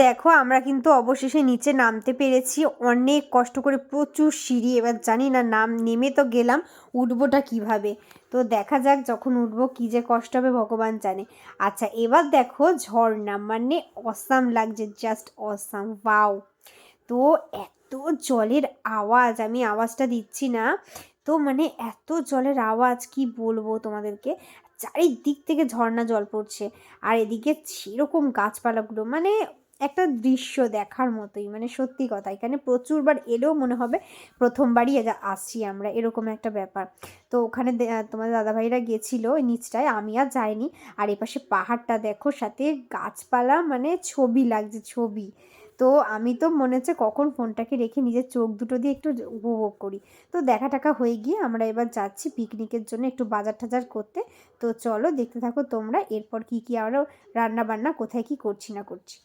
দেখো আমরা কিন্তু অবশেষে নিচে নামতে পেরেছি, অনেক কষ্ট করে, প্রচুর সিঁড়ি। এবার জানি না নেমে তো গেলাম, উঠবোটা কিভাবে। তো দেখা যাক যখন উঠবো কী যে কষ্ট হবে ভগবান জানে। আচ্ছা এবার দেখো ঝর্ণা, মানে অসাম লাগছে, জাস্ট অসাম, ওয়াও। তো এত জলের আওয়াজ, আমি আওয়াজটা দিচ্ছি না, তো মানে এত জলের আওয়াজ কি বলবো তোমাদেরকে। চারিদিক থেকে ঝর্ণা জল পড়ছে, আর এদিকে সেরকম গাছপালাগুলো, মানে একটা দৃশ্য দেখার মতোই, মানে সত্যি কথা। এখানে প্রচুরবার এলেও মনে হবে প্রথমবারই আসছি আমরা, এরকম একটা ব্যাপার। তো ওখানে তোমাদের দাদাভাইরা গেছিলো ওই নিচটায়, আমি আর যাইনি। আর এপাশে পাহাড়টা দেখো, সাথে গাছপালা, মানে ছবি লাগছে, ছবি। তো আমি তো মনে হচ্ছে কখন ফোনটাকে রেখে নিজের চোখ দুটো দিয়ে একটু উপভোগ করি। তো দেখা টাকা হয়ে গিয়ে আমরা এবার যাচ্ছি পিকনিকের জন্য একটু বাজার টাজার করতে। তো চলো দেখতে থাকো তোমরা, এরপর কি কি আরও রান্না বান্না, কোথায় কি করছি না করছি।